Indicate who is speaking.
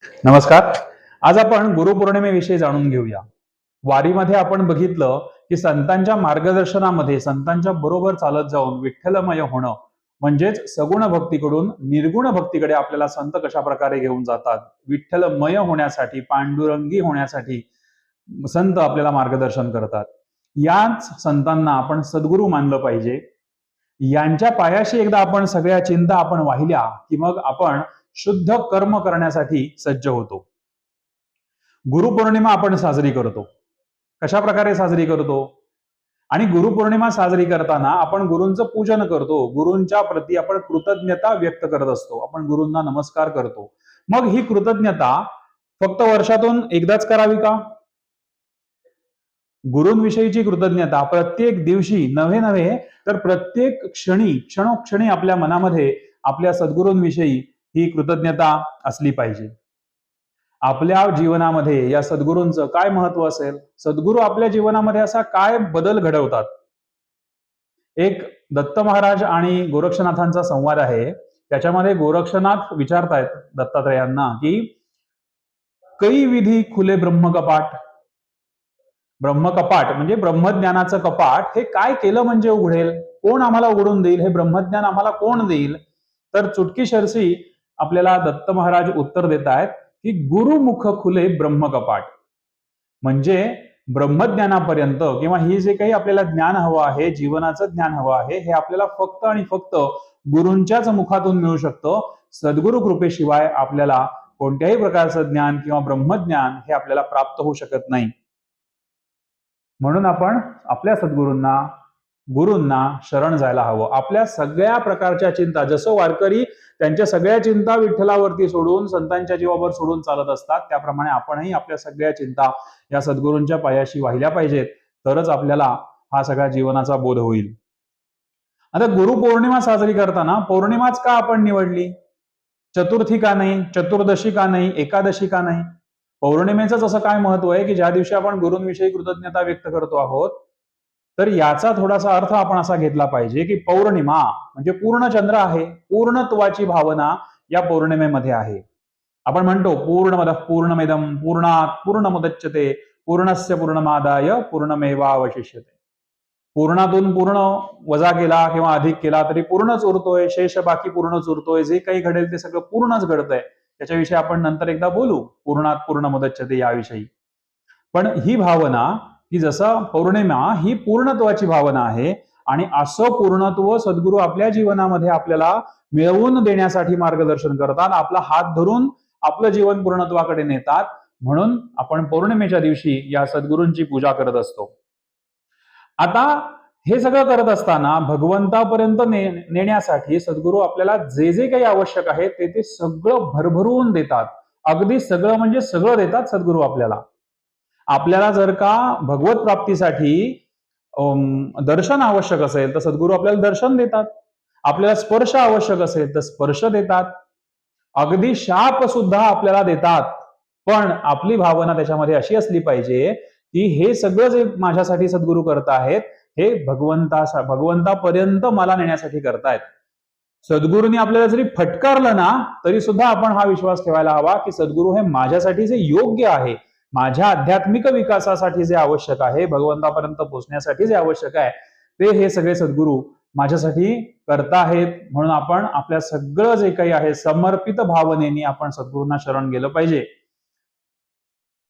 Speaker 1: नमस्कार. आज आपण गुरुपौर्णिमेविषयी जाणून घेऊया. वारीमध्ये आपण बघितलं की संतांच्या मार्गदर्शनामध्ये संतांच्या बरोबर चालत जाऊन विठ्ठलमय होणं म्हणजेच सगुण भक्तीकडून निर्गुण भक्तीकडे आपल्याला संत कशा प्रकारे घेऊन जातात. विठ्ठलमय होण्यासाठी, पांडुरंगी होण्यासाठी संत आपल्याला मार्गदर्शन करतात. याच संतांना आपण सद्गुरू मानलं पाहिजे. यांच्या पायाशी एकदा आपण सगळ्या चिंता आपण वाहिल्या की मग आपण शुद्ध कर्म करण्यासाठी सज्ज होतो. गुरुपौर्णिमा आपण साजरी करतो. कशा प्रकारे साजरी करतो? आणि गुरुपौर्णिमा साजरी करताना आपण गुरूंचं पूजन करतो. गुरूंच्या प्रती आपण कृतज्ञता व्यक्त करत असतो. आपण गुरूंना नमस्कार करतो. मग ही कृतज्ञता फक्त वर्षातून एकदाच करावी का? गुरूंविषयीची कृतज्ञता प्रत्येक दिवशी नव्हे तर प्रत्येक क्षणोक्षणी आपल्या मनामध्ये आपल्या सद्गुरूंविषयी ही कृतज्ञता असली पाहिजे. आपल्या जीवनामध्ये या सद्गुरूंचं काय महत्व असेल? सद्गुरू आपल्या जीवनामध्ये असा काय बदल घडवतात? एक दत्त महाराज आणि गोरक्षनाथांचा संवाद आहे. त्याच्यामध्ये गोरक्षनाथ विचारतायत दत्तात्रयांना की कै विधी खुले ब्रह्मकपाट. ब्रह्मकपाट म्हणजे ब्रह्मज्ञानाचं कपाट हे काय केलं म्हणजे उघडेल? कोण आम्हाला उघडून देईल? हे ब्रह्मज्ञान आम्हाला कोण देईल? तर चुटकीसरशी आपल्याला दत्त महाराज उत्तर देत आहेत की गुरुमुख खुले ब्रह्मकपाट. म्हणजे ब्रह्मज्ञानापर्यंत किंवा ही जे काही आपल्याला ज्ञान हवं आहे, जीवनाचं ज्ञान हवं आहे, हे आपल्याला फक्त आणि फक्त गुरूंच्याच मुखातून मिळू शकतं. सद्गुरु कृपेशिवाय आपल्याला कोणत्याही प्रकारचं ज्ञान किंवा ब्रह्मज्ञान हे आपल्याला प्राप्त होऊ शकत नाही. म्हणून आपण आपल्या सद्गुरूंना, गुरूंना शरण जायला हवं. आपल्या सगळ्या प्रकारच्या चिंता, जसं वारकरी त्यांच्या सगळ्या चिंता विठ्ठलावरती सोडून संतांच्या जीवावर सोडून चालत असतात, त्याप्रमाणे आपणही आपल्या सगळ्या चिंता या सद्गुरूंच्या पायाशी वाहिल्या पाहिजेत. तरच आपल्याला हा सगळ्या जीवनाचा बोध होईल. आता गुरुपौर्णिमा साजरी करताना पौर्णिमाच का आपण निवडली? चतुर्थी का नाही? चतुर्दशी का नाही? एकादशी का नाही? पौर्णिमेचं असं काय महत्व आहे की ज्या दिवशी आपण गुरूंविषयी कृतज्ञता व्यक्त करतो आहोत, तर याचा थोडासा अर्थ आपण असा घेतला पाहिजे की पौर्णिमा म्हणजे पूर्ण चंद्र आहे. पूर्णत्वाची भावना या पौर्णिमेमध्ये आहे. आपण म्हणतो पूर्णमदः पूर्णमिदं पूर्णात् पूर्णमुदच्यते पूर्णस्य पूर्णमादाय पूर्णमेवावशिष्यते. पूर्णातून पूर्ण वजा केला किंवा अधिक केला तरी पूर्णच उरतोय, शेष बाकी पूर्णच उरतोय. जे काही घडेल ते सगळं पूर्णच घडतंय. त्याच्याविषयी आपण नंतर एकदा बोलू, पूर्णात पूर्ण मुदच्यते याविषयी. पण ही भावना की जसं पौर्णिमा ही पूर्णत्वाची भावना आहे आणि असं पूर्णत्व सद्गुरू आपल्या जीवनामध्ये आपल्याला मिळवून देण्यासाठी मार्गदर्शन करतात. आपला हात धरून आपलं जीवन पूर्णत्वाकडे नेतात. म्हणून आपण पौर्णिमेच्या दिवशी या सद्गुरूंची पूजा करत असतो. आता हे सगळं करत असताना भगवंतापर्यंत नेण्यासाठी सद्गुरू आपल्याला जे जे काही आवश्यक आहे ते सगळं भरभरून देतात. अगदी सगळं म्हणजे सगळं देतात सद्गुरू आपल्याला. आपल्याला जर का भगवत प्राप्तीसाठी दर्शन आवश्यक असेल तर सद्गुरू आपल्याला दर्शन देतात. आपल्याला स्पर्श आवश्यक असेल तर स्पर्श देतात. अगदी शाप सुद्धा आपल्याला देतात. पण आपली भावना त्याच्यामध्ये अशी असली पाहिजे की हे सगळं जे माझ्यासाठी सद्गुरू करत आहेत हे भगवंतापर्यंत मला नेण्यासाठी करतायत. सद्गुरूंनी आपल्याला जरी फटकारलं ना तरी सुद्धा आपण हा विश्वास ठेवायला हवा की सद्गुरू हे माझ्यासाठी जे योग्य आहे, माझ्या आध्यात्मिक विकासासाठी जे आवश्यक आहे, भगवंतापर्यंत पोहोचण्यासाठी जे आवश्यक आहे ते हे सगळे सद्गुरू माझ्यासाठी करताहेत. म्हणून आपण आपल्या सगळं जे काही आहे समर्पित भावनेने आपण सद्गुरूंना शरण गेलं पाहिजे.